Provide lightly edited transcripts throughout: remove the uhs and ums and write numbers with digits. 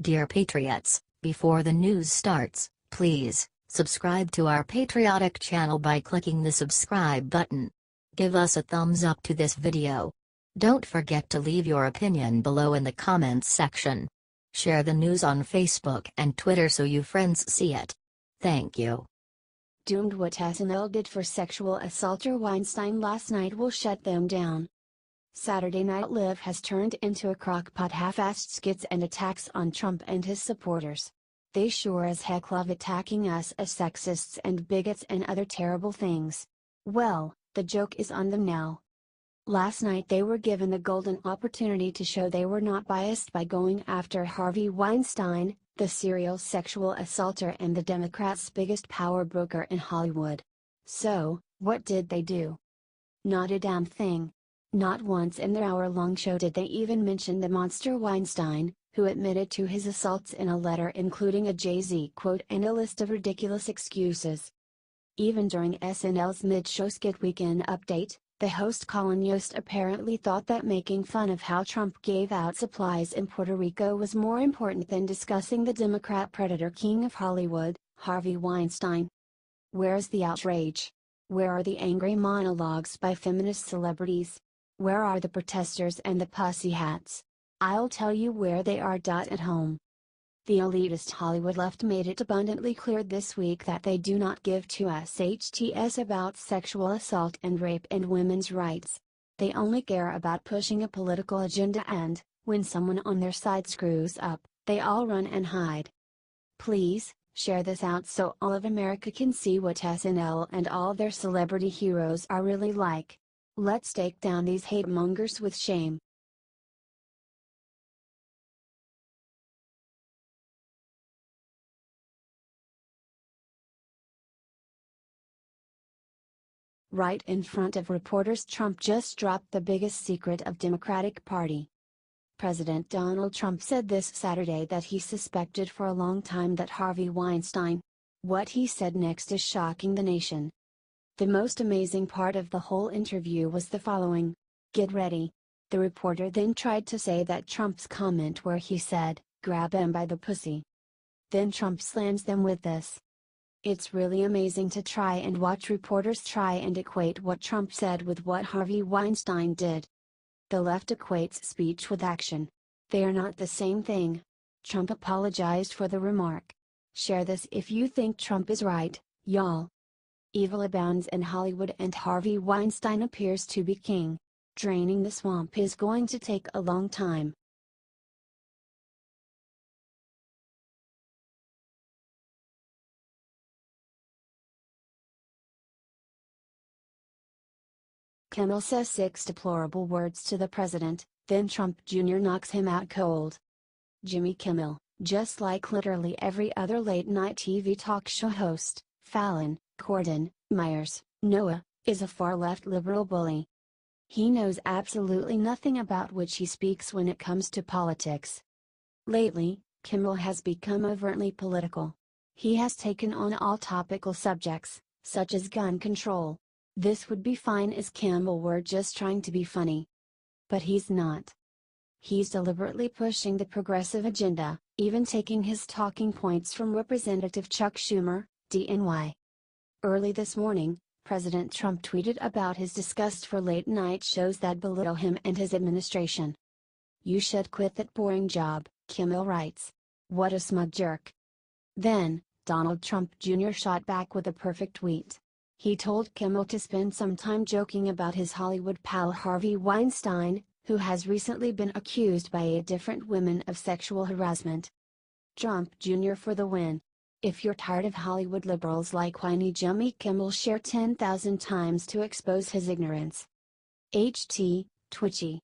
Dear Patriots, before the news starts, please subscribe to our patriotic channel by clicking the subscribe button. Give us a thumbs up to this video. Don't forget to leave your opinion below in the comments section. Share the news on Facebook and Twitter so you friends see it. Thank you. Doomed. What SNL did for sexual assaulter Weinstein last night will shut them down. Saturday Night Live has turned into a crockpot half-assed skits and attacks on Trump and his supporters. They sure as heck love attacking us as sexists and bigots and other terrible things. Well, the joke is on them now. Last night they were given the golden opportunity to show they were not biased by going after Harvey Weinstein, the serial sexual assaulter and the Democrats' biggest power broker in Hollywood. So, what did they do? Not a damn thing. Not once in their hour-long show did they even mention the monster Weinstein, who admitted to his assaults in a letter including a Jay-Z quote and a list of ridiculous excuses. Even during SNL's mid-show skit Weekend Update, the host Collin Yost apparently thought that making fun of how Trump gave out supplies in Puerto Rico was more important than discussing the Democrat predator king of Hollywood, Harvey Weinstein. Where's the outrage? Where are the angry monologues by feminist celebrities? Where are the protesters and the pussy hats? I'll tell you where they are. At home. The elitist Hollywood left made it abundantly clear this week that they do not give two shits about sexual assault and rape and women's rights. They only care about pushing a political agenda and, when someone on their side screws up, they all run and hide. Please, share this out so all of America can see what SNL and all their celebrity heroes are really like. Let's take down these hate mongers with shame. Right in front of reporters, Trump just dropped the biggest secret of Democratic Party. President Donald Trump said this Saturday that he suspected for a long time that Harvey Weinstein. What he said next is shocking the nation. The most amazing part of the whole interview was the following. Get ready. The reporter then tried to say that Trump's comment where he said, "Grab him by the pussy." Then Trump slams them with this. It's really amazing to try and watch reporters try and equate what Trump said with what Harvey Weinstein did. The left equates speech with action. They are not the same thing. Trump apologized for the remark. Share this if you think Trump is right, y'all. Evil abounds in Hollywood and Harvey Weinstein appears to be king. Draining the swamp is going to take a long time. Kimmel says 6 deplorable words to the president, then Trump Jr. knocks him out cold. Jimmy Kimmel, just like literally every other late-night TV talk show host, Fallon, Corden, Myers, Noah, is a far-left liberal bully. He knows absolutely nothing about which he speaks when it comes to politics. Lately, Kimmel has become overtly political. He has taken on all topical subjects, such as gun control. This would be fine as Kimmel were just trying to be funny. But he's not. He's deliberately pushing the progressive agenda, even taking his talking points from Representative Chuck Schumer, DNY. Early this morning, President Trump tweeted about his disgust for late-night shows that belittle him and his administration. "You should quit that boring job," Kimmel writes. "What a smug jerk." Then, Donald Trump Jr. shot back with a perfect tweet. He told Kimmel to spend some time joking about his Hollywood pal Harvey Weinstein, who has recently been accused by 8 different women of sexual harassment. Trump Jr. for the win. If you're tired of Hollywood liberals like whiny Jimmy Kimmel, share 10,000 times to expose his ignorance. HT, Twitchy.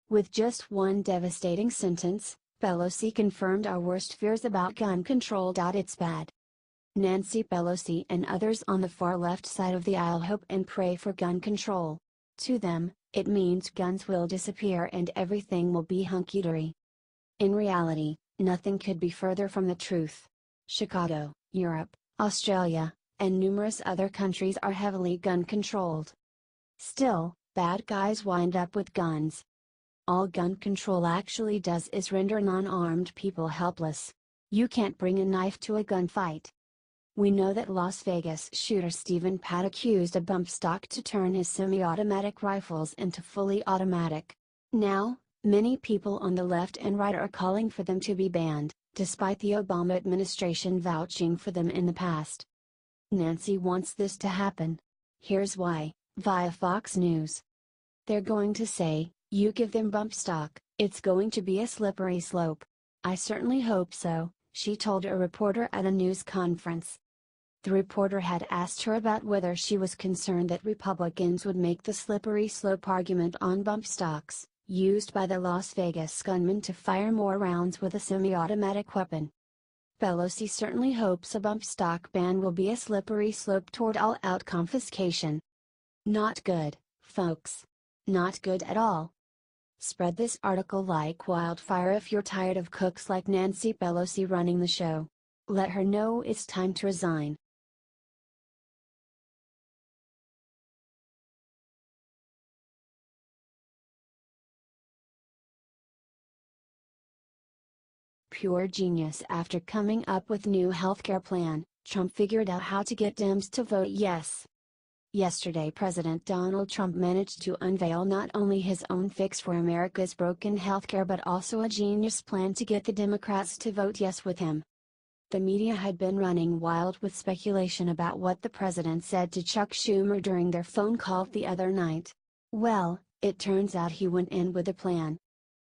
With just one devastating sentence, Pelosi confirmed our worst fears about gun control. It's bad. Nancy Pelosi and others on the far left side of the aisle hope and pray for gun control. To them, it means guns will disappear and everything will be hunky-dory. In reality, nothing could be further from the truth. Chicago, Europe, Australia, and numerous other countries are heavily gun-controlled. Still, bad guys wind up with guns. All gun control actually does is render non-armed people helpless. You can't bring a knife to a gunfight. We know that Las Vegas shooter Stephen Paddock used a bump stock to turn his semi-automatic rifles into fully automatic. Now, many people on the left and right are calling for them to be banned, despite the Obama administration vouching for them in the past. Nancy wants this to happen. Here's why, via Fox News. They're going to say, you give them bump stock, it's going to be a slippery slope. I certainly hope so, she told a reporter at a news conference. The reporter had asked her about whether she was concerned that Republicans would make the slippery slope argument on bump stocks, used by the Las Vegas gunman to fire more rounds with a semi-automatic weapon. Pelosi certainly hopes a bump stock ban will be a slippery slope toward all-out confiscation. Not good, folks. Not good at all. Spread this article like wildfire if you're tired of cooks like Nancy Pelosi running the show. Let her know it's time to resign. Pure genius. After coming up with new healthcare plan, Trump figured out how to get Dems to vote yes. Yesterday President Donald Trump managed to unveil not only his own fix for America's broken healthcare but also a genius plan to get the Democrats to vote yes with him. The media had been running wild with speculation about what the president said to Chuck Schumer during their phone call the other night. Well, it turns out he went in with a plan.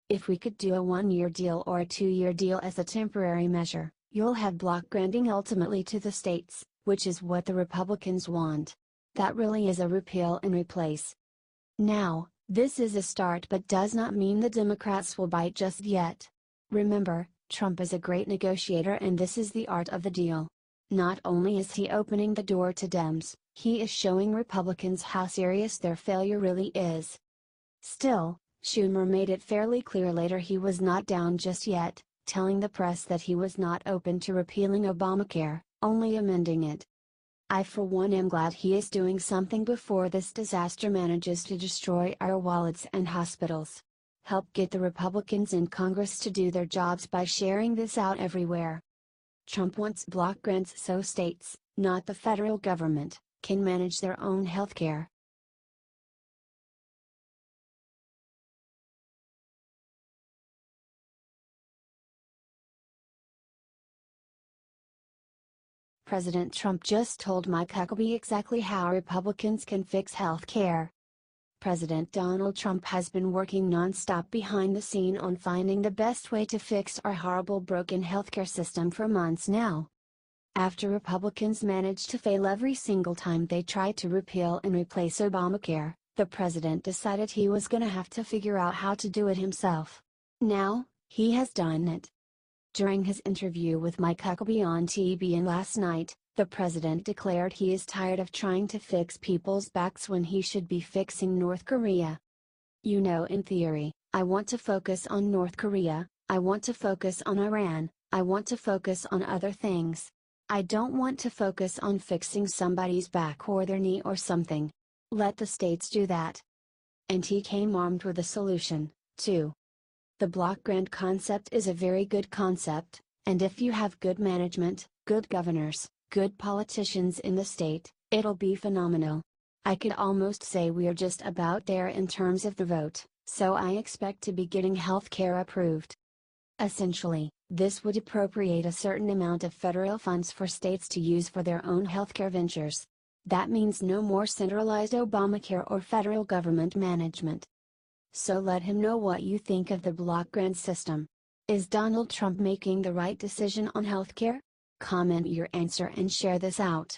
If we could do a 1-year deal or a 2-year deal as a temporary measure, you'll have block granting ultimately to the states, which is what the Republicans want. That really is a repeal and replace. Now, this is a start but does not mean the Democrats will bite just yet. Remember, Trump is a great negotiator and this is the art of the deal. Not only is he opening the door to Dems, he is showing Republicans how serious their failure really is. Still, Schumer made it fairly clear later he was not down just yet, telling the press that he was not open to repealing Obamacare, only amending it. I for one am glad he is doing something before this disaster manages to destroy our wallets and hospitals. Help get the Republicans in Congress to do their jobs by sharing this out everywhere. Trump wants block grants so states, not the federal government, can manage their own healthcare. President Trump just told Mike Huckabee exactly how Republicans can fix health care. President Donald Trump has been working non-stop behind the scene on finding the best way to fix our horrible broken healthcare system for months now. After Republicans managed to fail every single time they tried to repeal and replace Obamacare, the president decided he was gonna have to figure out how to do it himself. Now, he has done it. During his interview with Mike Huckabee on TBN last night, the president declared he is tired of trying to fix people's backs when he should be fixing North Korea. You know, in theory, I want to focus on North Korea, I want to focus on Iran, I want to focus on other things. I don't want to focus on fixing somebody's back or their knee or something. Let the states do that. And he came armed with a solution, too. The block grant concept is a very good concept, and if you have good management, good governors, good politicians in the state, it'll be phenomenal. I could almost say we're just about there in terms of the vote, so I expect to be getting healthcare approved. Essentially, this would appropriate a certain amount of federal funds for states to use for their own healthcare ventures. That means no more centralized Obamacare or federal government management. So let him know what you think of the block grant system. Is Donald Trump making the right decision on healthcare? Comment your answer and share this out.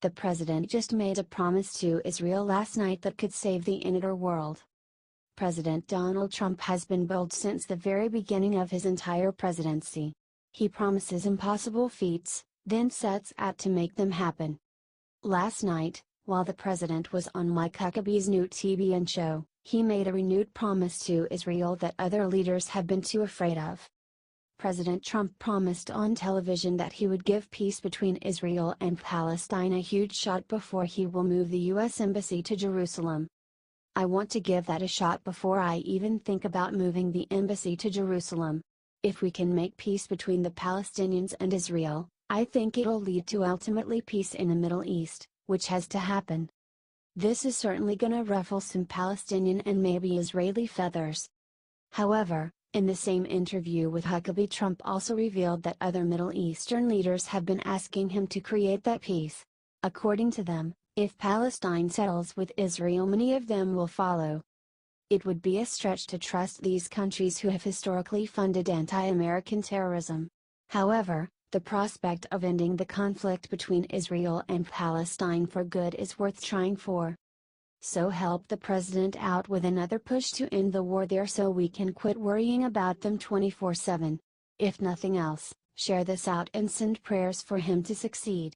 The president just made a promise to Israel last night that could save the entire world. President Donald Trump has been bold since the very beginning of his entire presidency. He promises impossible feats, then sets out to make them happen. Last night, While the president was on Mike Huckabee's new TBN show, he made a renewed promise to Israel that other leaders have been too afraid of. President Trump promised on television that he would give peace between Israel and Palestine a huge shot before he will move the U.S. Embassy to Jerusalem. "I want to give that a shot before I even think about moving the embassy to Jerusalem. If we can make peace between the Palestinians and Israel, I think it'll lead to ultimately peace in the Middle East, which has to happen. This is certainly gonna ruffle some Palestinian and maybe Israeli feathers." However, in the same interview with Huckabee, Trump also revealed that other Middle Eastern leaders have been asking him to create that peace. According to them, if Palestine settles with Israel, many of them will follow. It would be a stretch to trust these countries who have historically funded anti-American terrorism. However, the prospect of ending the conflict between Israel and Palestine for good is worth trying for. So help the president out with another push to end the war there so we can quit worrying about them 24/7. If nothing else, share this out and send prayers for him to succeed.